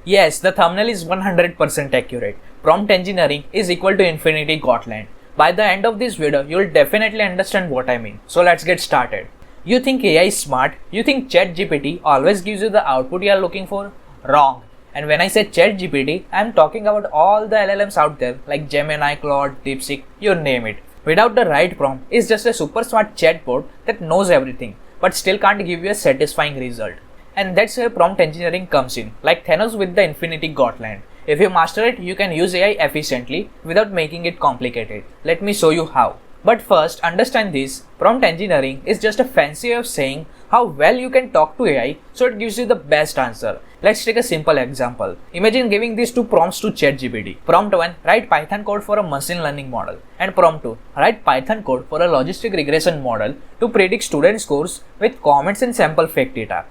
Yes, the thumbnail is 100% accurate. Prompt engineering is equal to infinity Gauntlet. By the end of this video, you'll definitely understand what I mean. So let's get started. You think AI is smart? You think ChatGPT always gives you the output you are looking for? Wrong. And when I say ChatGPT, I'm talking about all the LLMs out there like Gemini, Claude, DeepSeek, you name it. Without the right prompt, it's just a super smart chatbot that knows everything, but still can't give you a satisfying result. And that's where prompt engineering comes in, like Thanos with the infinity Gauntlet. If you master it, you can use AI efficiently without making it complicated. Let me show you how. But first, understand this, prompt engineering is just a fancy way of saying how well you can talk to AI so it gives you the best answer. Let's take a simple example. Imagine giving these two prompts to ChatGPT. Prompt 1, write Python code for a machine learning model. And prompt 2, write Python code for a logistic regression model to predict student scores with comments and sample fake data.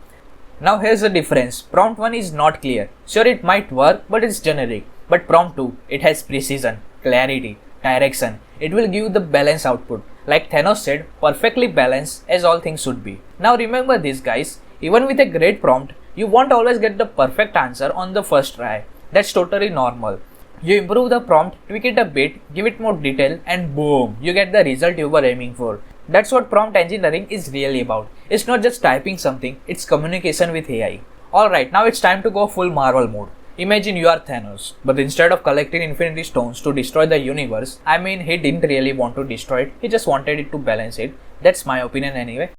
Now here's the difference. Prompt 1 is not clear. Sure, it might work, but it's generic. But prompt 2, it has precision, clarity, direction. It will give you the balanced output. Like Thanos said, perfectly balanced as all things should be. Now remember this guys, even with a great prompt, you won't always get the perfect answer on the first try. That's totally normal. You improve the prompt, tweak it a bit, give it more detail, and boom, you get the result you were aiming for. That's what prompt engineering is really about. It's not just typing something, it's communication with AI. Alright, now it's time to go full Marvel mode. Imagine you are Thanos, but instead of collecting infinity stones to destroy the universe, I mean he didn't really want to destroy it, he just wanted it to balance it. That's my opinion anyway.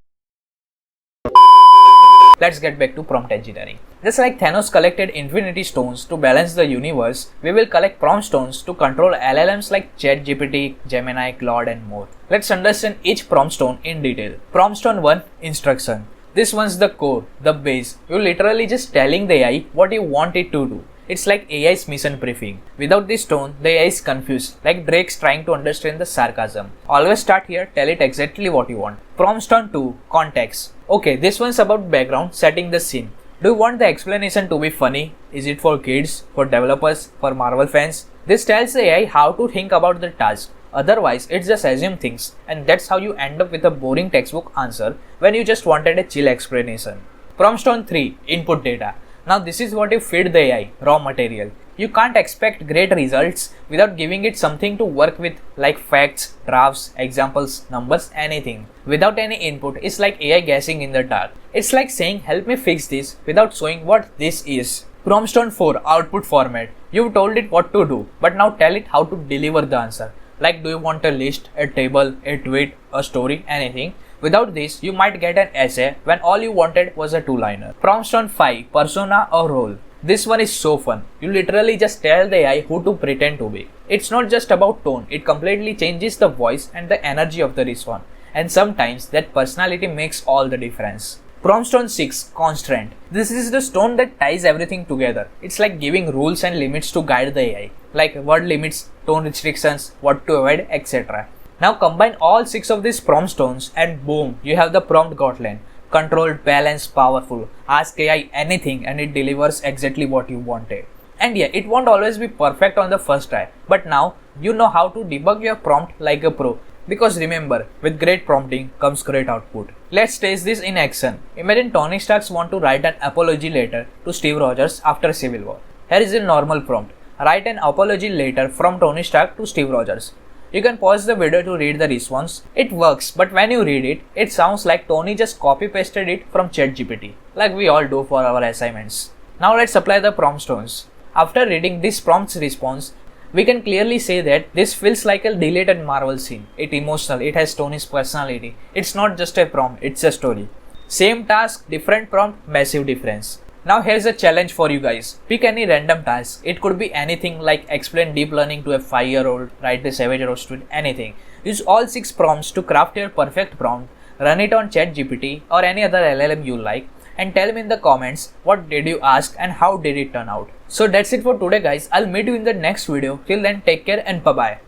Let's get back to prompt engineering. Just like Thanos collected infinity stones to balance the universe, we will collect prompt stones to control LLMs like ChatGPT, Gemini, Claude and more. Let's understand each prompt stone in detail. Prompt stone 1, instruction. This one's the core, the base. You're literally just telling the AI what you want it to do. It's like AI's mission briefing. Without this stone, the AI is confused, like Drake's trying to understand the sarcasm. Always start here, tell it exactly what you want. Prompt stone 2, context. Okay, this one's about background, setting the scene. Do you want the explanation to be funny? Is it for kids, for developers, for Marvel fans? This tells the AI how to think about the task. Otherwise, it just assumes things, and that's how you end up with a boring textbook answer when you just wanted a chill explanation. Prompt stone 3, input data. Now this is what you feed the AI, raw material. You can't expect great results without giving it something to work with like facts, drafts, examples, numbers, anything. Without any input, it's like AI guessing in the dark. It's like saying help me fix this without showing what this is. Prompt stone 4, output format. You've told it what to do, but now tell it how to deliver the answer. Like do you want a list, a table, a tweet, a story, anything. Without this, you might get an essay when all you wanted was a two-liner. Prompt stone 5, persona or role. This one is so fun. You literally just tell the AI who to pretend to be. It's not just about tone, it completely changes the voice and the energy of the response. And sometimes that personality makes all the difference. Prompt stone 6, constraint. This is the stone that ties everything together. It's like giving rules and limits to guide the AI. Like word limits, tone restrictions, what to avoid, etc. Now combine all 6 of these prompt stones and boom, you have the prompt Gauntlet. Controlled, balanced, powerful. Ask AI anything and it delivers exactly what you wanted. And yeah, it won't always be perfect on the first try, but now you know how to debug your prompt like a pro. Because remember, with great prompting comes great output. Let's test this in action. Imagine Tony Stark wants to write an apology letter to Steve Rogers after Civil War. Here is a normal prompt. Write an apology letter from Tony Stark to Steve Rogers. You can pause the video to read the response. It works, but when you read it, it sounds like Tony just copy-pasted it from ChatGPT, like we all do for our assignments. Now let's apply the prompt stones. After reading this prompt's response, we can clearly say that this feels like a deleted Marvel scene. It's emotional, it has Tony's personality. It's not just a prompt, it's a story. Same task, different prompt, massive difference. Now here's a challenge for you guys. Pick any random task. It could be anything like explain deep learning to a 5-year-old, write a 7-year-old student, anything. Use all 6 prompts to craft your perfect prompt, run it on ChatGPT or any other LLM you like, and tell me in the comments what did you ask and how did it turn out. So that's it for today guys. I'll meet you in the next video. Till then, take care and bye bye.